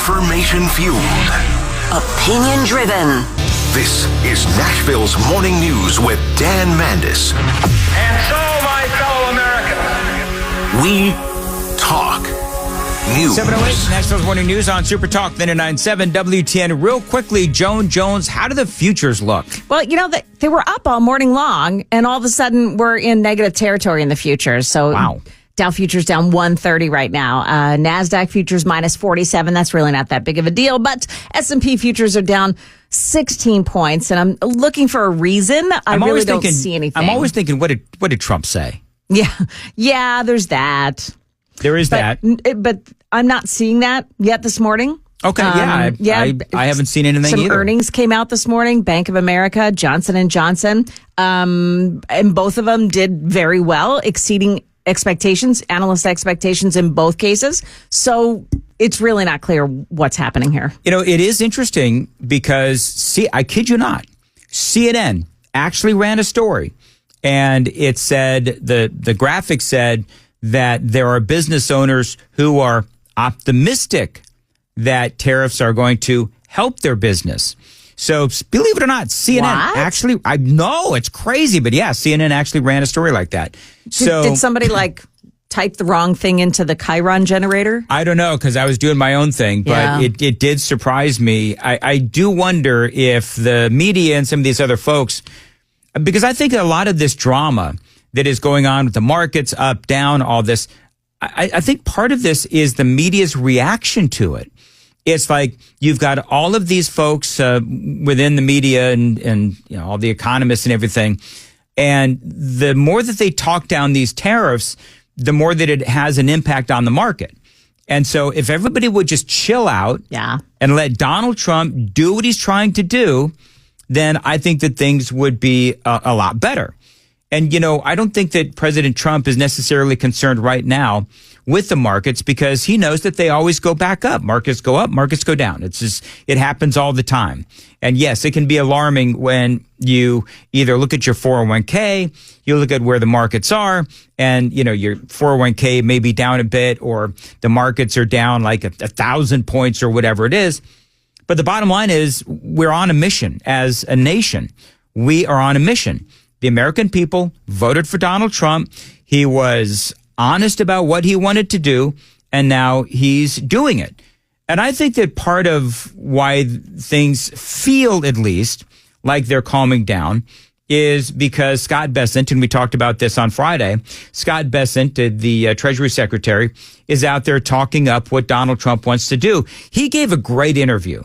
Information fueled. Opinion driven. This is Nashville's Morning News with Dan Mandis. And so, my fellow Americans, we talk news. 708 Nashville's Morning News on Super Talk 99.7 WTN. Real quickly, Joan Jones, how do the futures look? Well, you know, they were up all morning long, and all of a sudden we're in negative territory in the futures. So wow. Dow futures down 130 right now. NASDAQ futures minus 47. That's really not that big of a deal. But S&P futures are down 16 points. And I'm looking for a reason. I really don't see anything. I'm always thinking, what did Trump say? Yeah, there's that. There is that. But I'm not seeing that yet this morning. Okay, I haven't seen anything Some either. earnings came out this morning. Bank of America, Johnson & Johnson. And both of them did very well, exceeding expectations, analyst expectations in both cases. So it's really not clear what's happening here. You know, it is interesting because, I kid you not, CNN actually ran a story, and it said, the graphic said that there are business owners who are optimistic that tariffs are going to help their business. So believe it or not, CNN actually, I know it's crazy, but yeah, CNN actually ran a story like that. Did somebody type the wrong thing into the Chiron generator? I don't know, because I was doing my own thing, but it did surprise me. I do wonder if the media and some of these other folks, because I think a lot of this drama that is going on with the markets up, down, all this, I think part of this is the media's reaction to it. It's like you've got all of these folks within the media and you know all the economists and everything, and the more that they talk down these tariffs, the more that it has an impact on the market. And so if everybody would just chill out and let Donald Trump do what he's trying to do, then I think that things would be a lot better. And, you know, I don't think that President Trump is necessarily concerned right now with the markets because he knows that they always go back up. Markets go up, markets go down. It's just, it happens all the time. And yes, it can be alarming when you either look at your 401k, you look at where the markets are, and, you know, your 401k may be down a bit or the markets are down like 1,000 points or whatever it is. But the bottom line is we're on a mission as a nation. We are on a mission. The American people voted for Donald Trump. He was honest about what he wanted to do, and now he's doing it. And I think that part of why things feel, at least, like they're calming down is because Scott Bessent, and we talked about this on Friday, Scott Bessent, the Treasury Secretary, is out there talking up what Donald Trump wants to do. He gave a great interview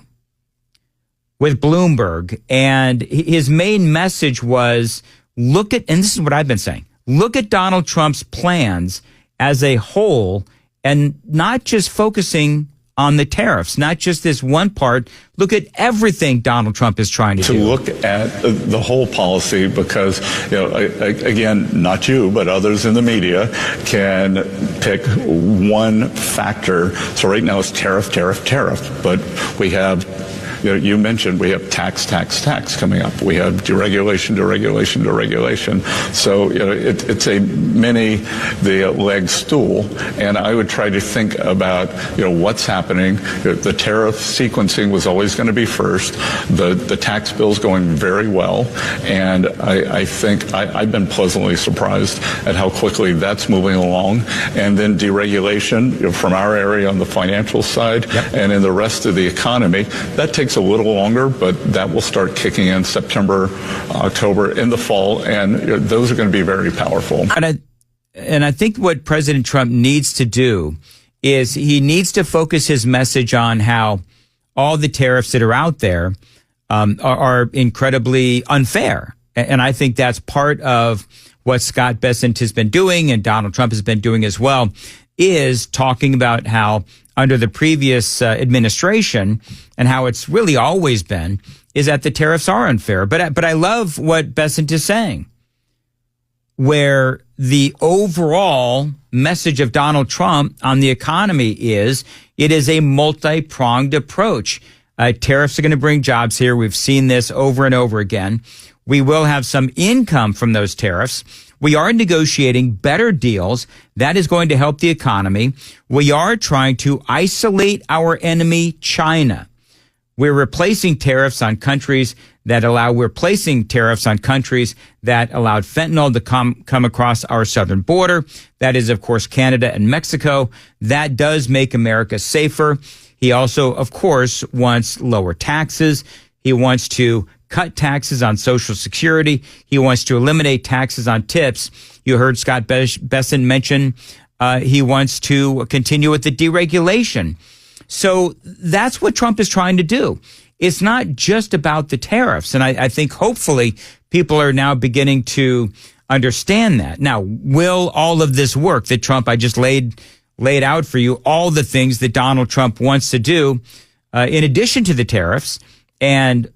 with Bloomberg, and his main message was, look at, and this is what I've been saying, look at Donald Trump's plans as a whole and not just focusing on the tariffs, not just this one part. Look at everything Donald Trump is trying to do. To look at the whole policy because, you know, again, not you, but others in the media can pick one factor. So right now it's tariff, but we have, you know, you mentioned we have tax coming up. We have deregulation. So, you know, it's a the leg stool. And I would try to think about, you know, what's happening. The tariff sequencing was always going to be first. The tax bill's going very well. And I think I've been pleasantly surprised at how quickly that's moving along. And then deregulation, you know, from our area on the financial side and in the rest of the economy, that takes a little longer, but that will start kicking in September, October, in the fall, and those are going to be very powerful. And I think what President Trump needs to do is he needs to focus his message on how all the tariffs that are out there are incredibly unfair. And I think that's part of what Scott Bessent has been doing and Donald Trump has been doing as well, is talking about how under the previous administration and how it's really always been is that the tariffs are unfair. But I love what Bessent is saying, where the overall message of Donald Trump on the economy is it is a multi-pronged approach. Tariffs are going to bring jobs here. We've seen this over and over again. We will have some income from those tariffs. We are negotiating better deals. That is going to help the economy. We are trying to isolate our enemy, China. We're replacing tariffs on countries that allowed fentanyl to come across our southern border. That is, of course, Canada and Mexico. That does make America safer. He also, of course, wants lower taxes. He wants to cut taxes on Social Security. He wants to eliminate taxes on tips. You heard Scott Besson mention he wants to continue with the deregulation. So that's what Trump is trying to do. It's not just about the tariffs. And I think hopefully people are now beginning to understand that. Now, will all of this work that Trump, I just laid out for you, all the things that Donald Trump wants to do in addition to the tariffs and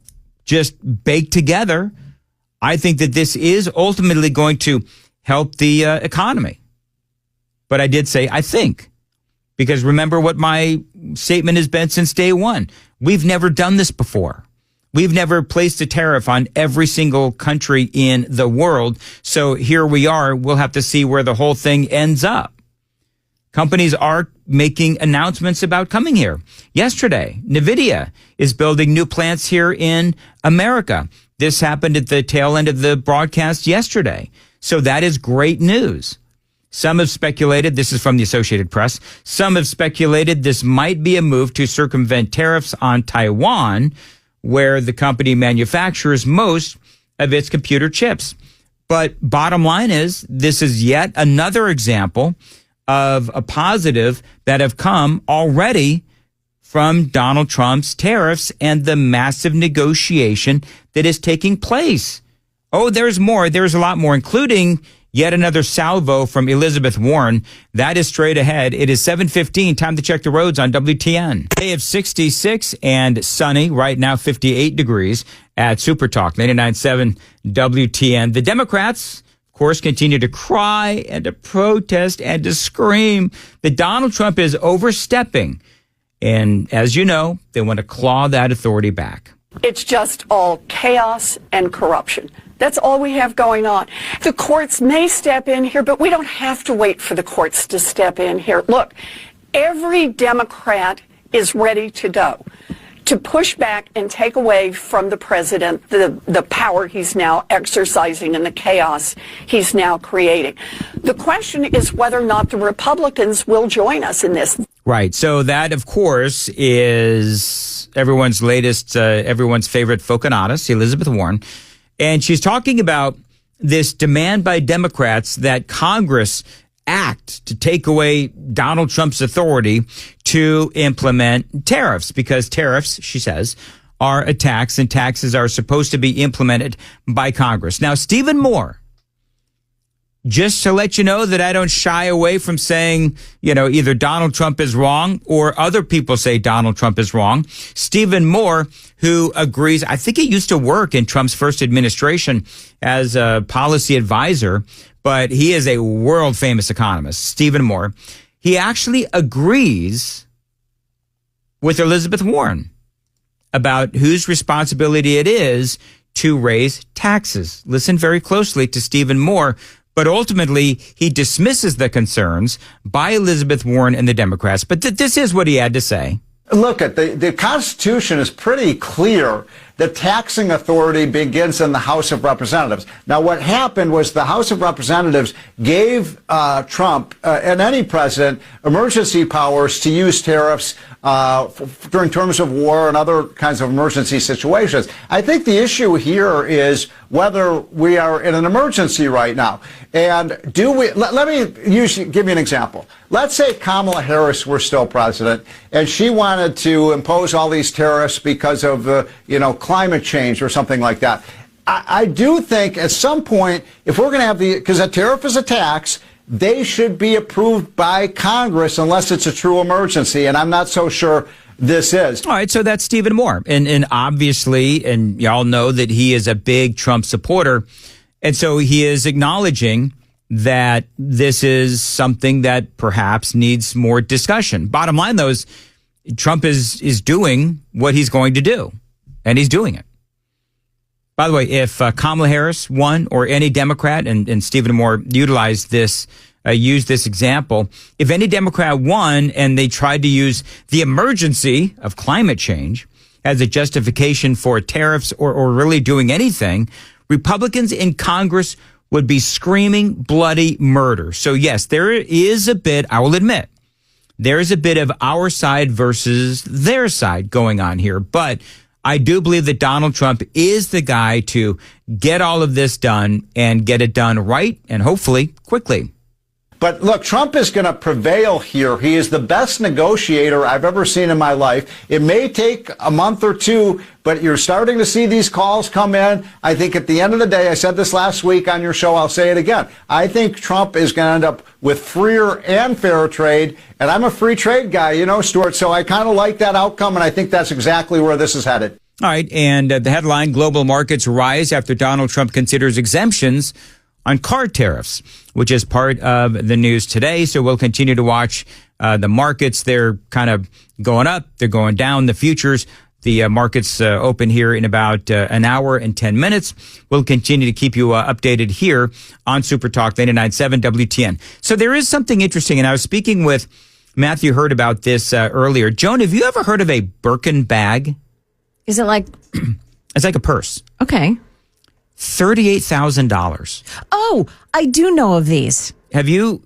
just bake together? I think that this is ultimately going to help the economy. But I did say, I think, because remember what my statement has been since day one. We've never done this before. We've never placed a tariff on every single country in the world. So here we are. We'll have to see where the whole thing ends up. Companies are making announcements about coming here. Yesterday, NVIDIA is building new plants here in America. This happened at the tail end of the broadcast yesterday. So that is great news. Some have speculated, this is from the Associated Press, some have speculated this might be a move to circumvent tariffs on Taiwan, where the company manufactures most of its computer chips. But bottom line is, this is yet another example of a positive that have come already from Donald Trump's tariffs and the massive negotiation that is taking place. Oh, there's more. There's a lot more, including yet another salvo from Elizabeth Warren. That is straight ahead. It is 7:15. Time to check the roads on WTN. Day of 66 and sunny. Right now, 58 degrees at Super Talk 99.7 WTN. The Democrats, of course, continue to cry and to protest and to scream that Donald Trump is overstepping. And as you know, they want to claw that authority back. It's just all chaos and corruption. That's all we have going on. The courts may step in here, but we don't have to wait for the courts to step in here. Look, every Democrat is ready to go to push back and take away from the president the power he's now exercising and the chaos he's now creating. The question is whether or not the Republicans will join us in this. Right. So that, of course, is everyone's favorite Foconatus, Elizabeth Warren. And she's talking about this demand by Democrats that Congress act to take away Donald Trump's authority to implement tariffs, because tariffs, she says, are a tax and taxes are supposed to be implemented by Congress. Now, Stephen Moore, just to let you know that I don't shy away from saying, either Donald Trump is wrong or other people say Donald Trump is wrong. Stephen Moore, who agrees, I think he used to work in Trump's first administration as a policy advisor, but he is a world famous economist, Stephen Moore. He actually agrees with Elizabeth Warren about whose responsibility it is to raise taxes. Listen very closely to Stephen Moore. But ultimately, he dismisses the concerns by Elizabeth Warren and the Democrats. But this is what he had to say. Look, the Constitution is pretty clear. The taxing authority begins in the House of Representatives. Now, what happened was the House of Representatives gave Trump and any president emergency powers to use tariffs during terms of war and other kinds of emergency situations. I think the issue here is whether we are in an emergency right now. And do we, let me give you an example. Let's say Kamala Harris were still president and she wanted to impose all these tariffs because of, climate change or something like that. I do think at some point, if we're going to have because a tariff is a tax, they should be approved by Congress unless it's a true emergency. And I'm not so sure this is. All right. So that's Stephen Moore. And obviously, and y'all know that he is a big Trump supporter. And so he is acknowledging that this is something that perhaps needs more discussion. Bottom line, though, is Trump is doing what he's going to do. And he's doing it. By the way, if Kamala Harris won or any Democrat, and Stephen Moore used this example, if any Democrat won and they tried to use the emergency of climate change as a justification for tariffs or really doing anything, Republicans in Congress would be screaming bloody murder. So yes, there is a bit, I will admit, there is a bit of our side versus their side going on here. But I do believe that Donald Trump is the guy to get all of this done and get it done right and hopefully quickly. But look, Trump is going to prevail here. He is the best negotiator I've ever seen in my life. It may take a month or two, but you're starting to see these calls come in. I think at the end of the day, I said this last week on your show, I'll say it again. I think Trump is going to end up with freer and fairer trade. And I'm a free trade guy, you know, Stuart. So I kind of like that outcome. And I think that's exactly where this is headed. All right. And the headline, global markets rise after Donald Trump considers exemptions on car tariffs, which is part of the news today. So we'll continue to watch the markets. They're kind of going up. They're going down. The futures, the markets open here in about an hour and 10 minutes. We'll continue to keep you updated here on Super Talk 99.7 WTN. So there is something interesting. And I was speaking with Matthew Hurd about this earlier. Joan, have you ever heard of a Birkin bag? Is it like... It's like a purse. Okay. $38,000. Oh, I do know of these. Have you?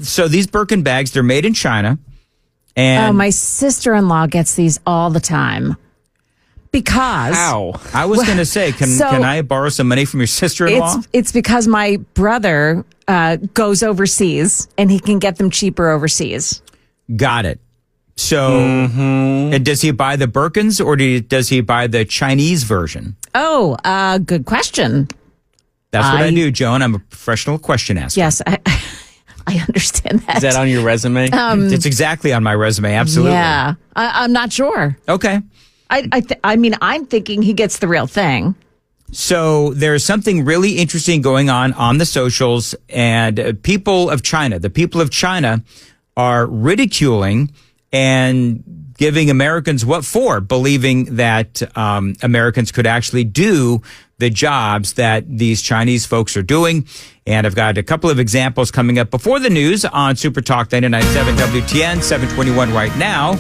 So these Birkin bags, they're made in China. And my sister-in-law gets these all the time. Because... How? I was going to say, can I borrow some money from your sister-in-law? It's because my brother goes overseas and he can get them cheaper overseas. Got it. So, and does he buy the Birkins or does he buy the Chinese version? Oh, good question. That's what I do, Joan. I'm a professional question asker. Yes, I understand that. Is that on your resume? It's exactly on my resume. Absolutely. Yeah, I'm not sure. Okay. I mean, I'm thinking he gets the real thing. So there's something really interesting going on the socials, and the people of China are ridiculing and giving Americans what for, believing that Americans could actually do the jobs that these Chinese folks are doing. And I've got a couple of examples coming up before the news on Super Talk 99.7 WTN, 721 right now.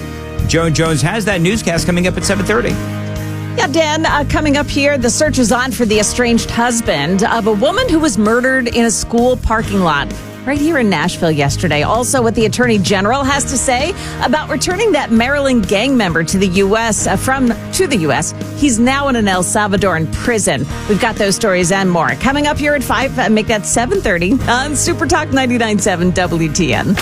Joan Jones has that newscast coming up at 7:30. Yeah, Dan, coming up here, the search is on for the estranged husband of a woman who was murdered in a school parking lot right here in Nashville yesterday. Also, what the Attorney General has to say about returning that Maryland gang member to the U.S. To the U.S. He's now in an El Salvadoran prison. We've got those stories and more coming up here at 5. Make that 7:30 on Super Talk 99.7 WTN.